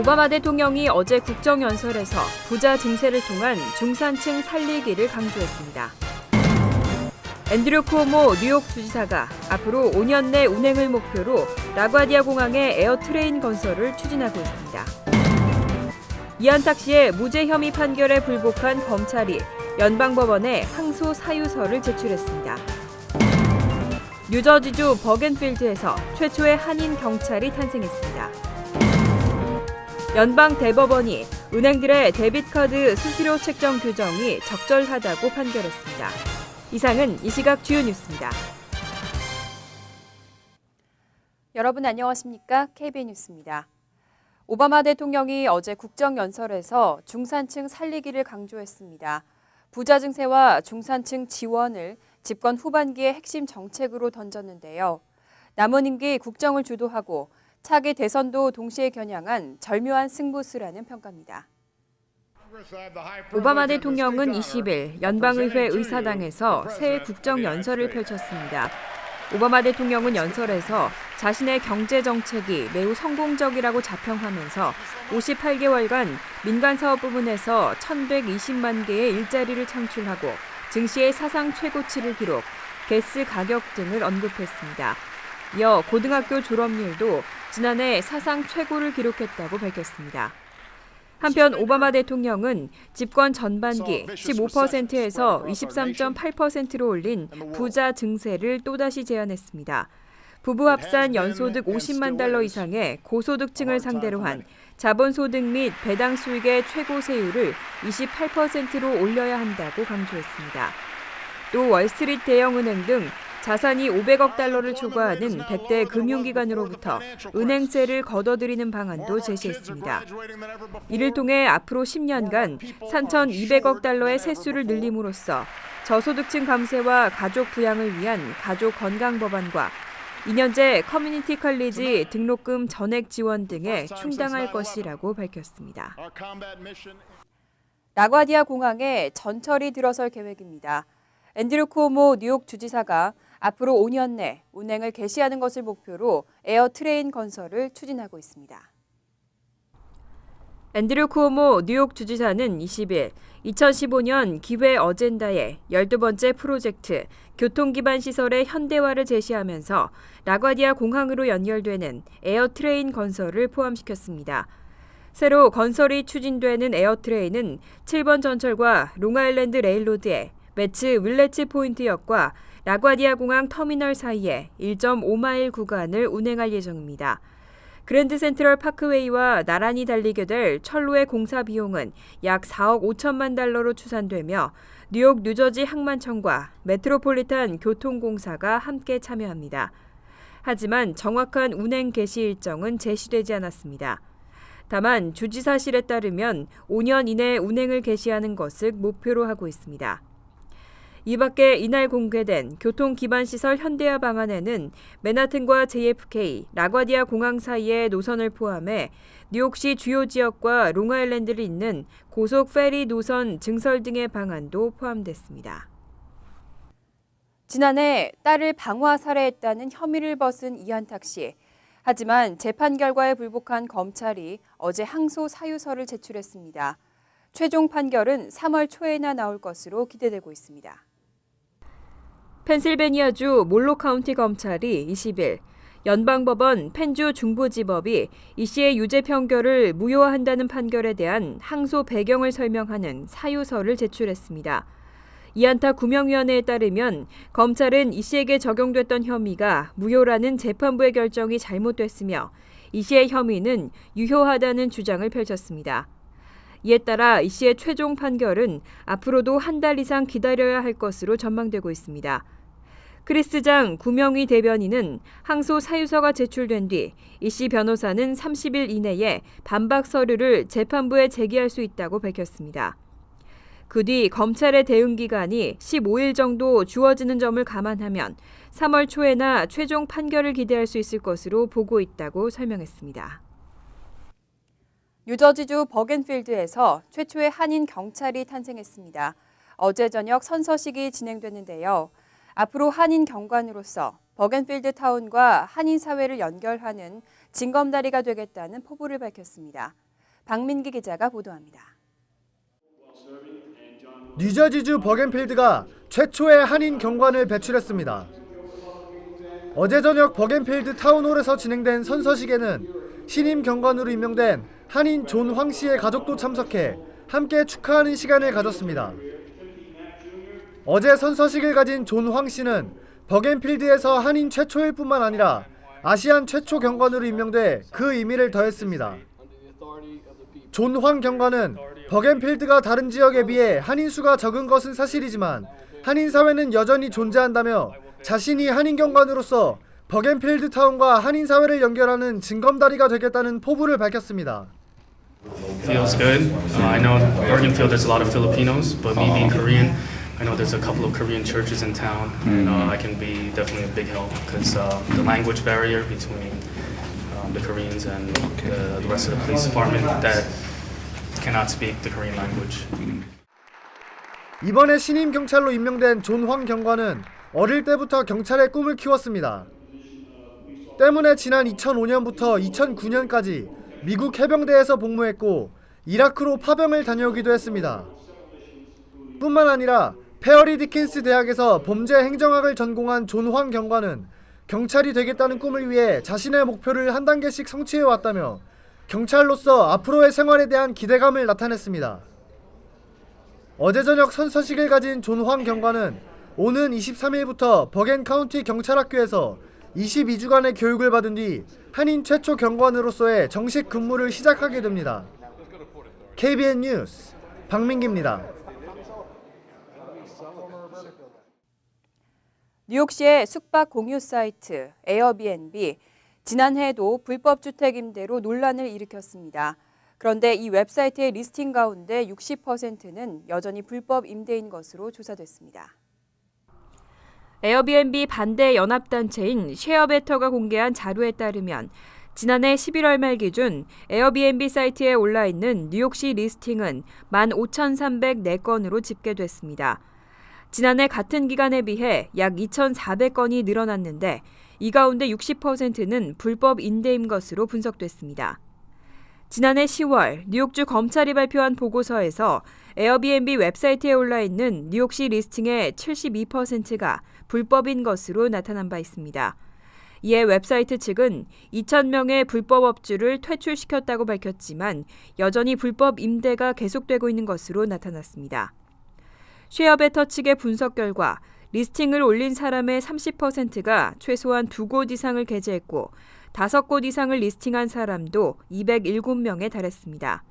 오바마 대통령이 어제 국정연설에서 부자 증세를 통한 중산층 살리기를 강조했습니다. 앤드류 쿠오모 뉴욕 주지사가 앞으로 5년 내 운행을 목표로 라과디아 공항의 에어트레인 건설을 추진하고 있습니다. 이안탁 씨의 무죄 혐의 판결에 불복한 검찰이 연방법원에 항소 사유서를 제출했습니다. 뉴저지주 버겐필드에서 최초의 한인 경찰이 탄생했습니다. 연방 대법원이 은행들의 데빗카드 수수료 책정 규정이 적절하다고 판결했습니다. 이상은 이 시각 주요 뉴스입니다. 여러분 안녕하십니까? KBN 뉴스입니다. 오바마 대통령이 어제 국정연설에서 중산층 살리기를 강조했습니다. 부자 증세와 중산층 지원을 집권 후반기의 핵심 정책으로 던졌는데요. 남은 임기 국정을 주도하고 차기 대선도 동시에 겨냥한 절묘한 승부수라는 평가입니다. 오바마 대통령은 20일 연방의회 의사당에서 새 국정연설을 펼쳤습니다. 오바마 대통령은 연설에서 자신의 경제 정책이 매우 성공적이라고 자평하면서 58개월간 민간 사업 부문에서 1,120만 개의 일자리를 창출하고 증시의 사상 최고치를 기록, 가스 가격 등을 언급했습니다. 이어 고등학교 졸업률도 지난해 사상 최고를 기록했다고 밝혔습니다. 한편 오바마 대통령은 집권 전반기 15%에서 23.8%로 올린 부자 증세를 또다시 제안했습니다. 부부 합산 연소득 50만 달러 이상의 고소득층을 상대로 한 자본소득 및 배당 수익의 최고 세율을 28%로 올려야 한다고 강조했습니다. 또 월스트리트 대형은행 등 자산이 500억 달러를 초과하는 100대 금융기관으로부터 은행세를 걷어들이는 방안도 제시했습니다. 이를 통해 앞으로 10년간 3,200억 달러의 세수를 늘림으로써 저소득층 감세와 가족 부양을 위한 가족 건강 법안과 2년제 커뮤니티 컬리지 등록금 전액 지원 등에 충당할 것이라고 밝혔습니다. 라과디아 공항에 전철이 들어설 계획입니다. 앤드류 쿠오모 뉴욕 주지사가 앞으로 5년 내 운행을 개시하는 것을 목표로 에어트레인 건설을 추진하고 있습니다. 앤드류 쿠오모 뉴욕 주지사는 20일 2015년 기회 어젠다에 12번째 프로젝트 교통기반 시설의 현대화를 제시하면서 라과디아 공항으로 연결되는 에어트레인 건설을 포함시켰습니다. 새로 건설이 추진되는 에어트레인은 7번 전철과 롱아일랜드 레일로드의 매츠 윌레츠 포인트역과 라과디아 공항 터미널 사이에 1.5마일 구간을 운행할 예정입니다. 그랜드 센트럴 파크웨이와 나란히 달리게 될 철로의 공사 비용은 약 4억 5천만 달러로 추산되며 뉴욕 뉴저지 항만청과 메트로폴리탄 교통공사가 함께 참여합니다. 하지만 정확한 운행 개시 일정은 제시되지 않았습니다. 다만 주지사실에 따르면 5년 이내 운행을 개시하는 것을 목표로 하고 있습니다. 이 밖에 이날 공개된 교통기반시설 현대화 방안에는 맨하튼과 JFK, 라과디아 공항 사이의 노선을 포함해 뉴욕시 주요 지역과 롱아일랜드를 잇는 고속 페리 노선 증설 등의 방안도 포함됐습니다. 지난해 딸을 방화 살해했다는 혐의를 벗은 이안탁 씨. 하지만 재판 결과에 불복한 검찰이 어제 항소 사유서를 제출했습니다. 최종 판결은 3월 초에나 나올 것으로 기대되고 있습니다. 펜실베니아주 몰로 카운티 검찰이 20일 연방법원 펜주 중부지법이 이 씨의 유죄 판결을 무효화한다는 판결에 대한 항소 배경을 설명하는 사유서를 제출했습니다. 이안탁 구명위원회에 따르면 검찰은 이 씨에게 적용됐던 혐의가 무효라는 재판부의 결정이 잘못됐으며 이 씨의 혐의는 유효하다는 주장을 펼쳤습니다. 이에 따라 이 씨의 최종 판결은 앞으로도 한 달 이상 기다려야 할 것으로 전망되고 있습니다. 크리스장 구명위 대변인은 항소 사유서가 제출된 뒤 이 씨 변호사는 30일 이내에 반박 서류를 재판부에 제기할 수 있다고 밝혔습니다. 그 뒤 검찰의 대응 기간이 15일 정도 주어지는 점을 감안하면 3월 초에나 최종 판결을 기대할 수 있을 것으로 보고 있다고 설명했습니다. 뉴저지주 버겐필드에서 최초의 한인 경찰이 탄생했습니다. 어제 저녁 선서식이 진행됐는데요. 앞으로 한인 경관으로서 버겐필드 타운과 한인 사회를 연결하는 징검다리가 되겠다는 포부를 밝혔습니다. 박민기 기자가 보도합니다. 뉴저지주 버겐필드가 최초의 한인 경관을 배출했습니다. 어제 저녁 버겐필드 타운홀에서 진행된 선서식에는 신임 경관으로 임명된 한인 존 황 씨의 가족도 참석해 함께 축하하는 시간을 가졌습니다. 어제 선서식을 가진 존 황 씨는 버겐필드에서 한인 최초일 뿐만 아니라 아시안 최초 경관으로 임명돼 그 의미를 더했습니다. 존 황 경관은 버겐필드가 다른 지역에 비해 한인 수가 적은 것은 사실이지만 한인 사회는 여전히 존재한다며 자신이 한인 경관으로서 버겐필드 타운과 한인 사회를 연결하는 징검다리가 되겠다는 포부를 밝혔습니다. Feels good. I know Bergenfield there's a lot of Filipinos, but me being Korean, I know there's a couple of Korean churches in town, and I can be definitely a big help because the language barrier between the Koreans and the rest of the police department that cannot speak the Korean language. 이번에 신임 경찰로 임명된 존 황 경관은 어릴 때부터 경찰의 꿈을 키웠습니다. 때문에 지난 2005년부터 2009년까지 미국 해병대에서 복무했고 이라크로 파병을 다녀오기도 했습니다. 뿐만 아니라 페어리 디킨스 대학에서 범죄 행정학을 전공한 존 황 경관은 경찰이 되겠다는 꿈을 위해 자신의 목표를 한 단계씩 성취해 왔다며 경찰로서 앞으로의 생활에 대한 기대감을 나타냈습니다. 어제 저녁 선서식을 가진 존 황 경관은 오는 23일부터 버겐 카운티 경찰학교에서 22주간의 교육을 받은 뒤 한인 최초 경관으로서의 정식 근무를 시작하게 됩니다. KBN 뉴스 박민기입니다. 뉴욕시의 숙박 공유 사이트 에어비앤비, 지난해에도 불법 주택 임대로 논란을 일으켰습니다. 그런데 이 웹사이트의 리스팅 가운데 60%는 여전히 불법 임대인 것으로 조사됐습니다. 에어비앤비 반대 연합단체인 쉐어베터가 공개한 자료에 따르면 지난해 11월 말 기준 에어비앤비 사이트에 올라있는 뉴욕시 리스팅은 15,304건으로 집계됐습니다. 지난해 같은 기간에 비해 약 2,400건이 늘어났는데 이 가운데 60%는 불법 임대인 것으로 분석됐습니다. 지난해 10월 뉴욕주 검찰이 발표한 보고서에서 에어비앤비 웹사이트에 올라있는 뉴욕시 리스팅의 72%가 불법인 것으로 나타난 바 있습니다. 이에 웹사이트 측은 2,000명의 불법 업주를 퇴출시켰다고 밝혔지만 여전히 불법 임대가 계속되고 있는 것으로 나타났습니다. 쉐어베터 측의 분석 결과 리스팅을 올린 사람의 30%가 최소한 2곳 이상을 게재했고 5곳 이상을 리스팅한 사람도 207명에 달했습니다.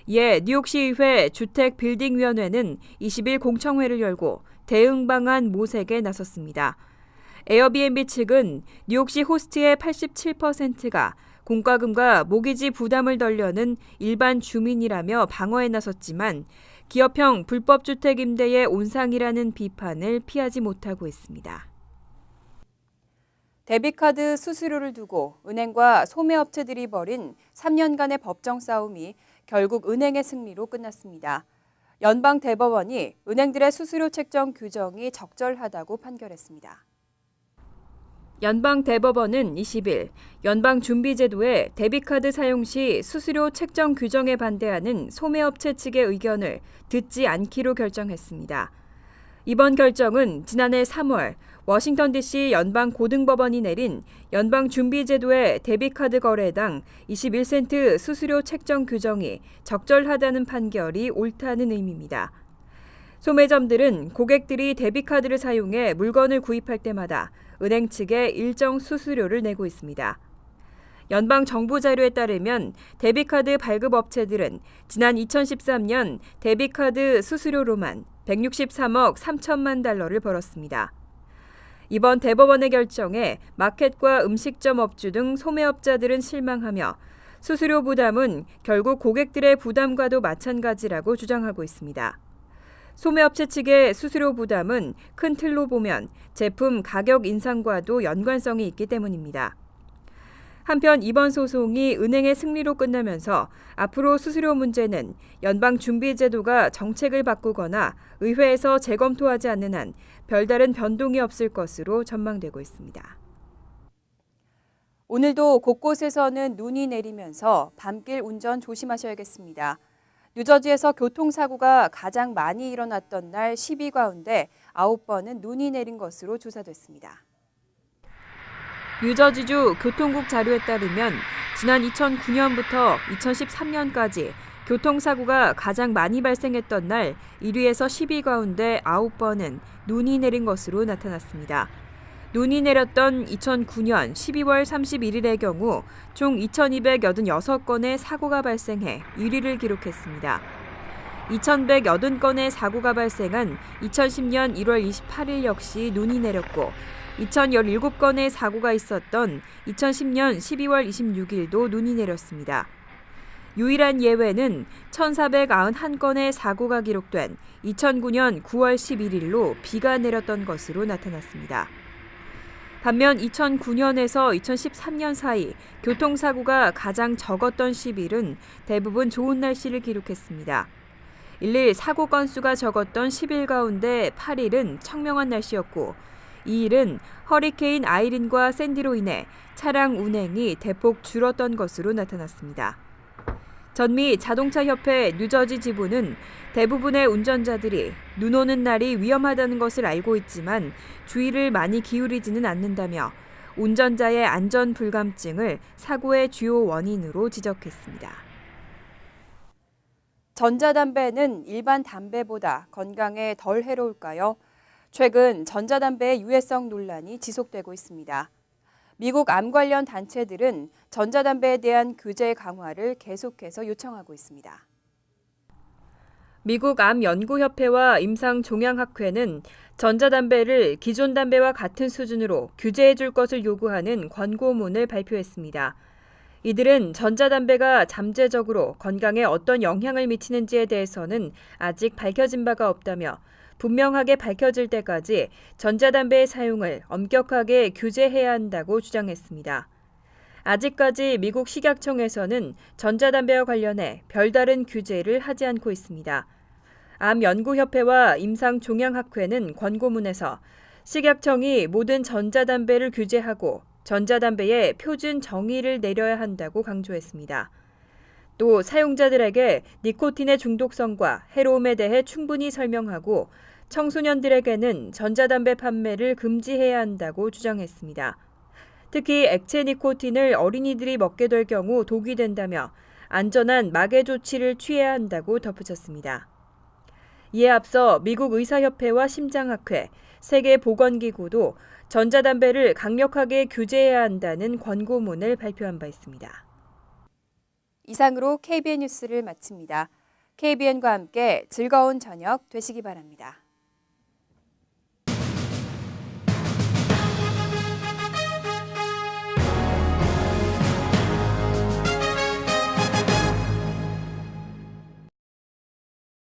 이에 뉴욕시의회 주택빌딩위원회는 20일 공청회를 열고 대응 방안 모색에 나섰습니다. 에어비앤비 측은 뉴욕시 호스트의 87%가 공과금과 모기지 부담을 덜려는 일반 주민이라며 방어에 나섰지만 기업형 불법주택 임대의 온상이라는 비판을 피하지 못하고 있습니다. 데비카드 수수료를 두고 은행과 소매업체들이 벌인 3년간의 법정 싸움이 결국 은행의 승리로 끝났습니다. 연방대법원이 은행들의 수수료 책정 규정이 적절하다고 판결했습니다. 연방대법원은 20일 연방준비제도의 데비카드 사용 시 수수료 책정 규정에 반대하는 소매업체 측의 의견을 듣지 않기로 결정했습니다. 이번 결정은 지난해 3월 워싱턴 DC 연방고등법원이 내린 연방준비제도의 데비카드 거래당 21센트 수수료 책정 규정이 적절하다는 판결이 옳다는 의미입니다. 소매점들은 고객들이 데비카드를 사용해 물건을 구입할 때마다 은행 측에 일정 수수료를 내고 있습니다. 연방 정부 자료에 따르면 데비카드 발급업체들은 지난 2013년 데비카드 수수료로만 163억 3천만 달러를 벌었습니다. 이번 대법원의 결정에 마켓과 음식점 업주 등 소매업자들은 실망하며 수수료 부담은 결국 고객들의 부담과도 마찬가지라고 주장하고 있습니다. 소매업체 측의 수수료 부담은 큰 틀로 보면 제품 가격 인상과도 연관성이 있기 때문입니다. 한편 이번 소송이 은행의 승리로 끝나면서 앞으로 수수료 문제는 연방준비제도가 정책을 바꾸거나 의회에서 재검토하지 않는 한 별다른 변동이 없을 것으로 전망되고 있습니다. 오늘도 곳곳에서는 눈이 내리면서 밤길 운전 조심하셔야겠습니다. 뉴저지에서 교통사고가 가장 많이 일어났던 날 10위 가운데 9번은 눈이 내린 것으로 조사됐습니다. 뉴저지주 교통국 자료에 따르면 지난 2009년부터 2013년까지 교통사고가 가장 많이 발생했던 날 1위에서 10위 가운데 9번은 눈이 내린 것으로 나타났습니다. 눈이 내렸던 2009년 12월 31일의 경우 총 2,286건의 사고가 발생해 1위를 기록했습니다. 2,180건의 사고가 발생한 2010년 1월 28일 역시 눈이 내렸고 2,017건의 사고가 있었던 2010년 12월 26일도 눈이 내렸습니다. 유일한 예외는 1,491건의 사고가 기록된 2009년 9월 11일로 비가 내렸던 것으로 나타났습니다. 반면 2009년에서 2013년 사이 교통사고가 가장 적었던 10일은 대부분 좋은 날씨를 기록했습니다. 일일 사고 건수가 적었던 10일 가운데 8일은 청명한 날씨였고 이 일은 허리케인 아이린과 샌디로 인해 차량 운행이 대폭 줄었던 것으로 나타났습니다. 전미 자동차협회 뉴저지 지부는 대부분의 운전자들이 눈 오는 날이 위험하다는 것을 알고 있지만 주의를 많이 기울이지는 않는다며 운전자의 안전 불감증을 사고의 주요 원인으로 지적했습니다. 전자담배는 일반 담배보다 건강에 덜 해로울까요? 최근 전자담배의 유해성 논란이 지속되고 있습니다. 미국 암 관련 단체들은 전자담배에 대한 규제 강화를 계속해서 요청하고 있습니다. 미국 암연구협회와 임상종양학회는 전자담배를 기존 담배와 같은 수준으로 규제해 줄 것을 요구하는 권고문을 발표했습니다. 이들은 전자담배가 잠재적으로 건강에 어떤 영향을 미치는지에 대해서는 아직 밝혀진 바가 없다며 분명하게 밝혀질 때까지 전자담배의 사용을 엄격하게 규제해야 한다고 주장했습니다. 아직까지 미국 식약청에서는 전자담배와 관련해 별다른 규제를 하지 않고 있습니다. 암연구협회와 임상종양학회는 권고문에서 식약청이 모든 전자담배를 규제하고 전자담배의 표준 정의를 내려야 한다고 강조했습니다. 또 사용자들에게 니코틴의 중독성과 해로움에 대해 충분히 설명하고 청소년들에게는 전자담배 판매를 금지해야 한다고 주장했습니다. 특히 액체 니코틴을 어린이들이 먹게 될 경우 독이 된다며 안전한 마개 조치를 취해야 한다고 덧붙였습니다. 이에 앞서 미국 의사협회와 심장학회, 세계보건기구도 전자담배를 강력하게 규제해야 한다는 권고문을 발표한 바 있습니다. 이상으로 KBN 뉴스를 마칩니다. KBN과 함께 즐거운 저녁 되시기 바랍니다.